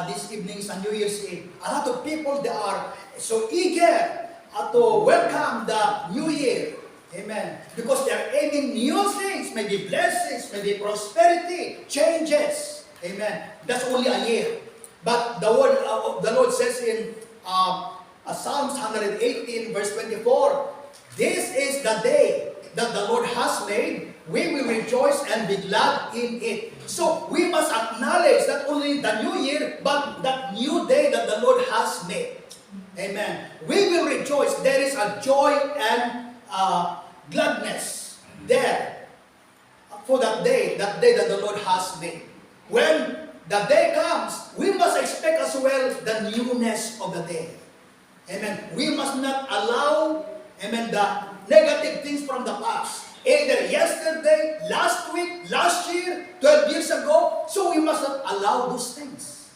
this evening is a New Year's Eve. A lot of people, they are so eager to welcome the New Year. Amen. Because they are aiming new things, maybe blessings, maybe prosperity, changes. Amen. That's only a year. But the word of the Lord says in Psalms 118 verse 24, this is the day that the Lord has made. We will rejoice and be glad in it. So we must acknowledge not only the new year, but that new day that the Lord has made. Amen. We will rejoice. There is a joy and gladness there for that day that the Lord has made. When the day comes, we must expect as well the newness of the day. Amen. We must not allow, amen, the negative things from the past either yesterday, last week, last year, 12 years ago. So we must not allow those things.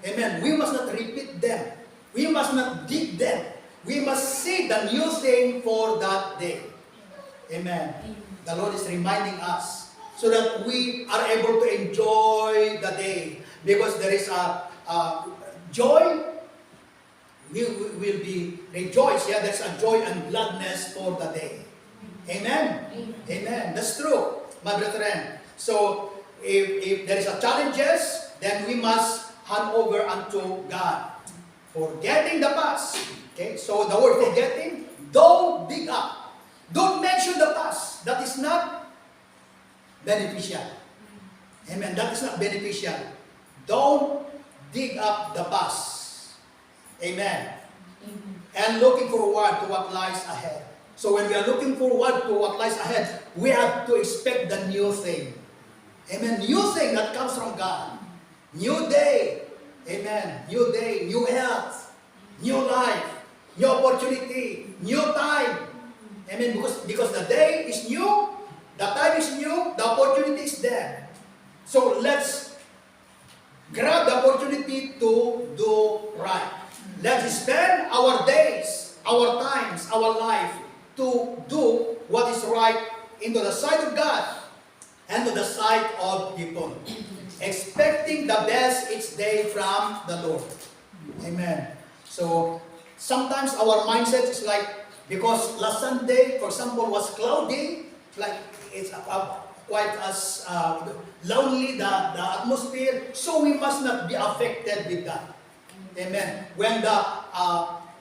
Amen. We must not repeat them. We must not dig them. We must see the new thing for that day. Amen. The Lord is reminding us so that we are able to enjoy the day. Because there is a joy, we will be rejoiced. Yeah, there's a joy and gladness for the day. Amen. Amen. That's true, my brethren. So, if there is a challenges, then we must hand over unto God. Forgetting the past. Okay, so the word forgetting, don't dig up. Don't mention the past. That is not beneficial. Amen. That is not beneficial. Don't dig up the past. Amen. And looking forward to what lies ahead. So when we are looking forward to what lies ahead, we have to expect the new thing. Amen. New thing that comes from God. New day. Amen. New day, new health, new life, new opportunity, new time. Amen. Because the day is new, the time is new, the opportunity is there. So let's grab the opportunity to do right. Let's spend our days, our times, our life to do what is right into the sight of God and to the sight of people. Expecting the best each day from the Lord. Amen. So, sometimes our mindset is like, because last Sunday, for example, was cloudy, like it's quite as lonely, the atmosphere, so we must not be affected with that. Amen. When the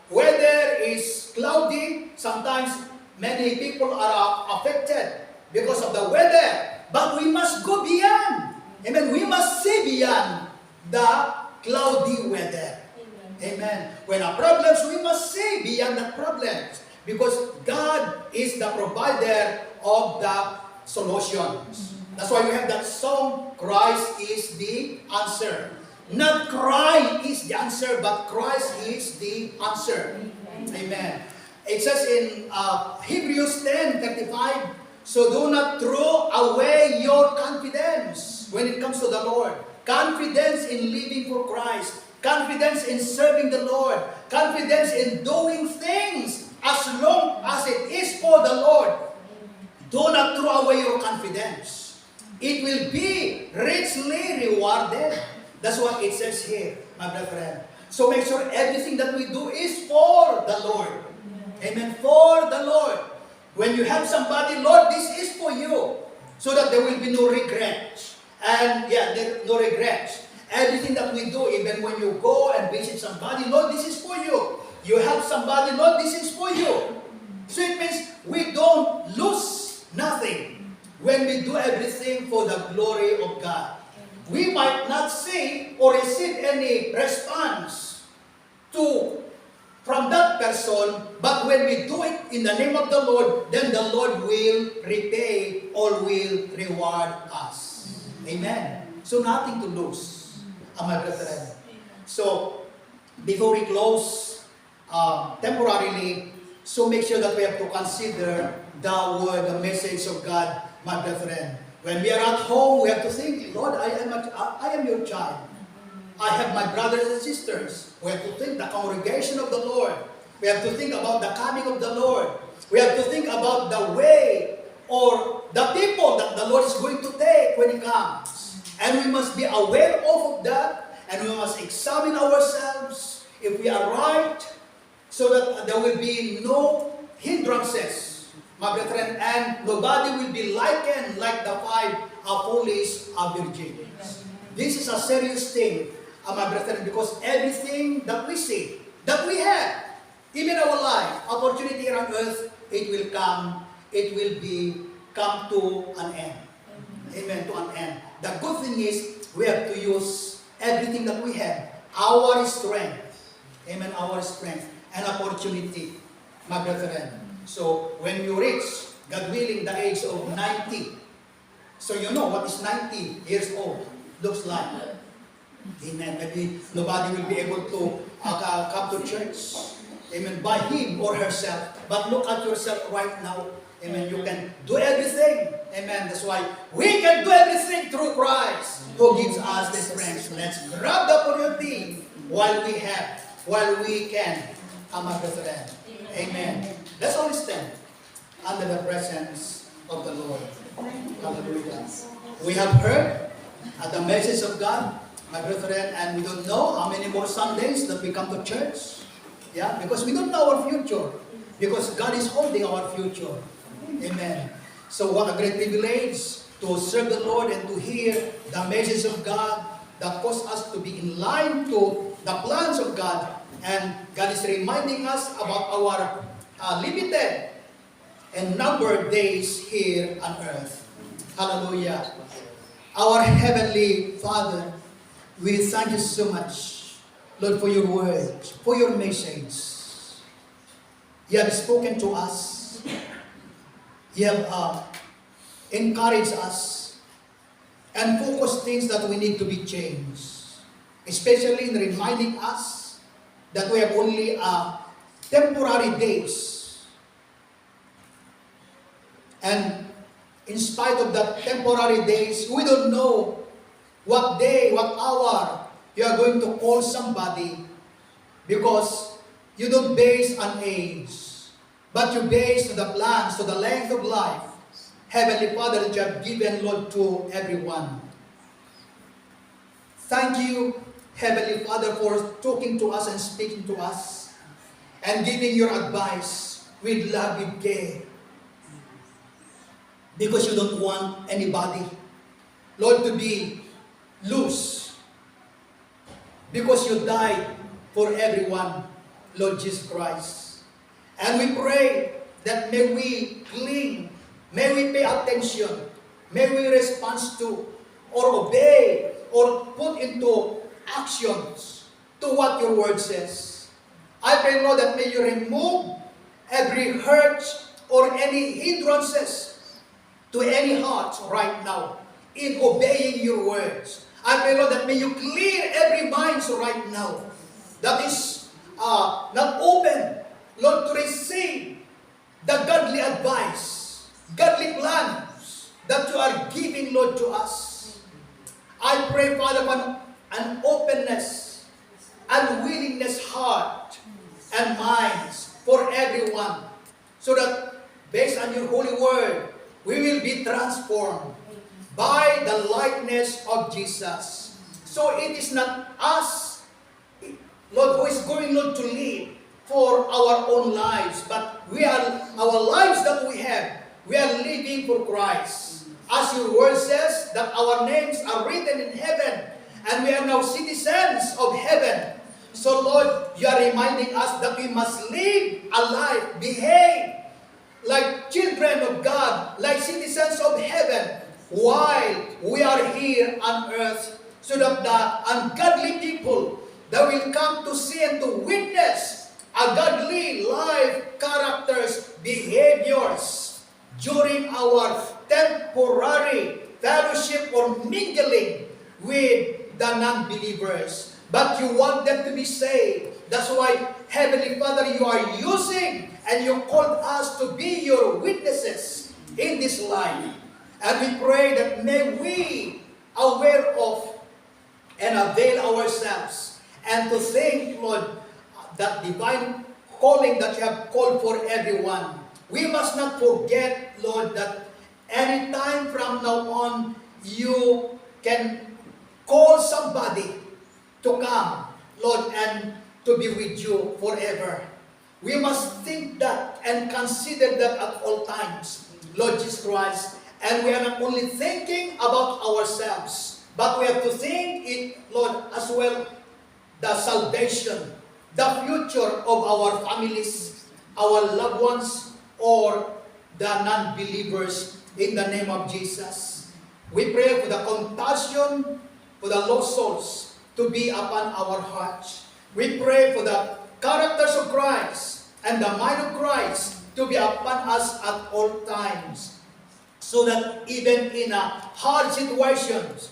weather is cloudy, sometimes many people are affected because of the weather, but we must go beyond. Amen. We must see beyond the cloudy weather. Amen. When our problems, we must see beyond the problems. Because God is the provider of the solutions. That's why we have that song, Christ is the answer. Not cry is the answer, but Christ is the answer. Amen. It says in Hebrews 10:35, so do not throw away your confidence when it comes to the Lord. Confidence in living for Christ. Confidence in serving the Lord. Confidence in doing things as long as it is for the Lord. Do not throw away your confidence. It will be richly rewarded. That's what it says here, my brethren. So make sure everything that we do is for the Lord. Amen. For the Lord. When you help somebody, Lord, this is for you. So that there will be no regrets. And no regrets. Everything that we do, even when you go and visit somebody, Lord, this is for you. You help somebody, Lord, this is for you. So it means we don't lose nothing when we do everything for the glory of God. We might not see or receive any response from that person, but when we do it in the name of the Lord, then the Lord will repay or will reward us. Amen. So nothing to lose, my brethren. So before we close temporarily, so make sure that we have to consider the word, the message of God, my brethren. When we are at home, we have to think, Lord, I am your child. I have my brothers and sisters. We have to think the congregation of the Lord. We have to think about the coming of the Lord. We have to think about the way or the people that the Lord is going to take when He comes. And we must be aware of that, and we must examine ourselves if we are right, so that there will be no hindrances, my brethren, and nobody will be likened like the 5 foolish virgins. This is a serious thing, my brethren, because everything that we see, that we have, even our life, opportunity here on earth, it will come to an end. Amen, to an end. The good thing is, we have to use everything that we have, our strength. Amen, our strength and opportunity, my brethren. So, when you reach, God willing, the age of 90, so you know what is 90 years old looks like. Amen. Maybe nobody will be able to come to church. Amen. By him or herself. But look at yourself right now. Amen. You can do everything. Amen. That's why we can do everything through Christ who gives us the strength. Let's grab the opportunity while we can. Ama brethren. Amen. Let's all stand under the presence of the Lord. Hallelujah. We have heard the message of God, my brethren, and we don't know how many more Sundays that we come to church. Yeah, because we don't know our future. Because God is holding our future. Amen. So what a great privilege to serve the Lord and to hear the message of God that causes us to be in line to the plans of God. And God is reminding us about our limited and numbered days here on earth. Hallelujah. Our Heavenly Father, we thank you so much, Lord, for your word, for your message. You have spoken to us. You have encouraged us and focused things that we need to be changed. Especially in reminding us that we have only temporary days. And in spite of that temporary days, we don't know what day, what hour you are going to call somebody, because you don't base on age, but you base on the plans, to the length of life, Heavenly Father, that you have given, Lord, to everyone. Thank you, Heavenly Father, for talking to us and speaking to us and giving your advice with love, with care. Because you don't want anybody, Lord, to be loose. Because you died for everyone, Lord Jesus Christ. And we pray that may we cling, may we pay attention, may we respond to or obey or put into actions to what your word says. I pray, Lord, that may you remove every hurt or any hindrances to any heart right now in obeying your words. I pray, Lord, that may you clear every mind right now that is not open, Lord, to receive the godly advice, godly plans that you are giving, Lord, to us. I pray, Father, for an openness and willingness heart and minds for everyone, so that based on your holy word, we will be transformed by the likeness of Jesus. So it is not us, Lord, who is going, Lord, to live for our own lives, but our lives that we are living for Christ. As your word says, that our names are written in heaven, and we are now citizens of heaven. So, Lord, you are reminding us that we must live a life, behave like children of God, like citizens of heaven, while we are here on earth, so that the ungodly people that will come to see and to witness a godly life, characters, behaviors during our temporary fellowship or mingling with the non-believers. But you want them to be saved. That's why, Heavenly Father, you are using and you called us to be your witnesses in this life. And we pray that may we aware of and avail ourselves and to think, Lord, that divine calling that you have called for everyone. We must not forget, Lord, that any time from now on, you can call somebody to come, Lord, and to be with you forever. We must think that and consider that at all times, Lord Jesus Christ. And we are not only thinking about ourselves, but we have to think it, Lord, as well, the salvation, the future of our families, our loved ones, or the non-believers, in the name of Jesus. We pray for the compassion for the lost souls to be upon our hearts. We pray for the characters of Christ and the mind of Christ to be upon us at all times, so that even in hard situations,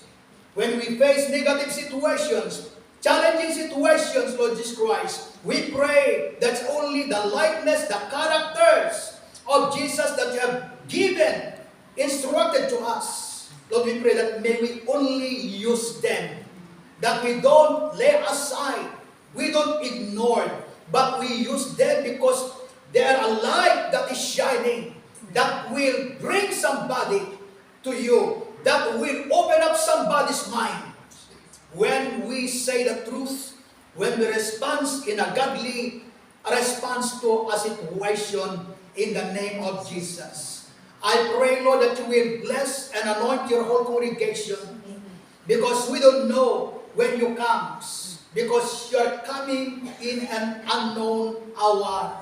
when we face negative situations, challenging situations, Lord Jesus Christ, we pray that only the likeness, the characters of Jesus that you have given, instructed to us. Lord, we pray that may we only use them, that we don't lay aside, we don't ignore, but we use them because they are a light that is shining, that will bring somebody to you, that will open up somebody's mind. When we say the truth, when we respond in a godly response to a situation in the name of Jesus. I pray, Lord, that you will bless and anoint your whole congregation, because we don't know when you come, because you are coming in an unknown hour.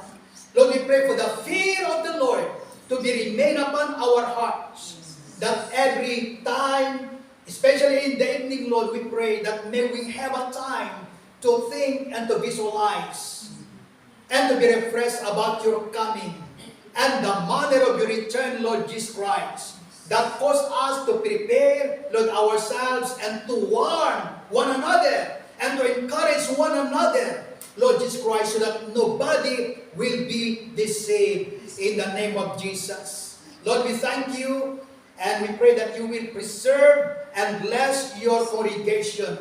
Lord, we pray for the fear of the Lord to be remain upon our hearts, that every time, especially in the evening, Lord, we pray that may we have a time to think and to visualize and to be refreshed about your coming and the manner of your return, Lord Jesus Christ, that cause us to prepare, Lord, ourselves and to warn one another and to encourage one another, Lord Jesus Christ, so that nobody will be deceived in the name of Jesus. Lord, we thank you and we pray that you will preserve and bless your congregation.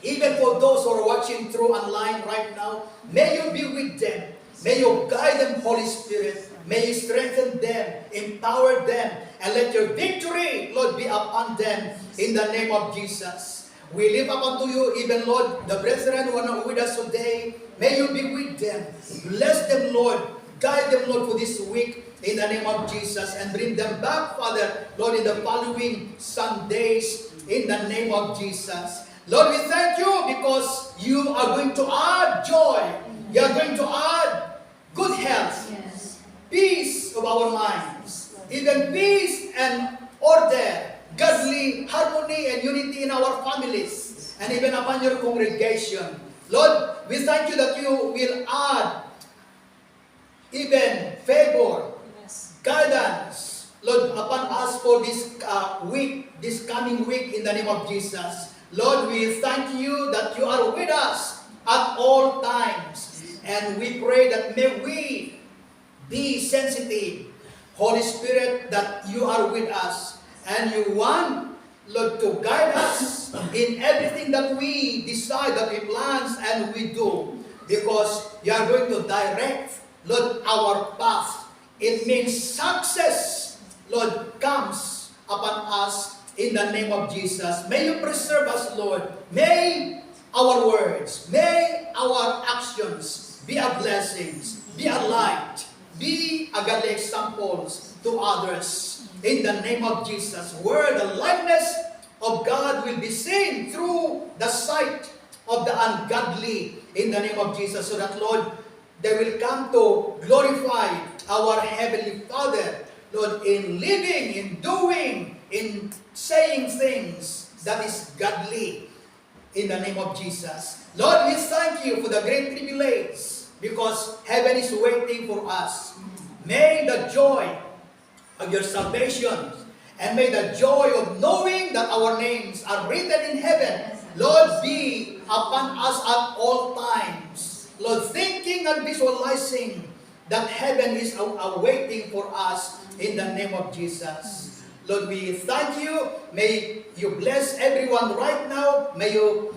Even for those who are watching through online right now, may you be with them. May you guide them, Holy Spirit. May you strengthen them, empower them, and let your victory, Lord, be upon them in the name of Jesus. We lift up unto you, even, Lord, the brethren who are with us today. May you be with them. Bless them, Lord. Guide them, Lord, for this week in the name of Jesus, and bring them back, Father, Lord, in the following Sundays in the name of Jesus. Lord, we thank you because you are going to add joy. You are going to add good health, peace of our minds, even peace and order, godly harmony and unity in our families, and even upon your congregation. Lord, we thank you that you will add even favor, guidance, Lord, upon us for this week, this coming week in the name of Jesus. Lord, we thank you that you are with us at all times. And we pray that may we be sensitive, Holy Spirit, that you are with us. And you want, Lord, to guide us in everything that we decide, that we plan and we do. Because you are going to direct, Lord, our path. It means success, Lord, comes upon us in the name of Jesus. May you preserve us, Lord. May our words, may our actions be a blessing, be a light, be a godly examples to others. In the name of Jesus, where the likeness of God will be seen through the sight of the ungodly in the name of Jesus, so that, Lord, they will come to glorify our Heavenly Father, Lord, in living, in doing, in saying things that is godly in the name of Jesus. Lord, we thank you for the great privilege, because heaven is waiting for us. May the joy of your salvation and may the joy of knowing that our names are written in heaven, Lord, be upon us at all times. Lord, thinking and visualizing that heaven is awaiting for us in the name of Jesus. Lord, we thank you. May you bless everyone right now. May you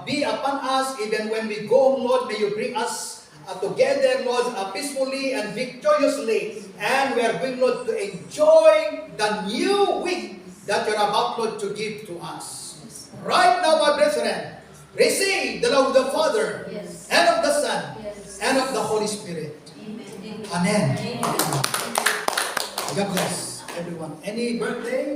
be upon us even when we go, Lord. May you bring us together, Lord, peacefully and victoriously. And we are going, Lord, to enjoy the new week that you're about, Lord, to give to us. Right now, my brethren, receive the love of the Father, and of the Son, and of the Holy Spirit. Amen. God bless everyone. Any birthday?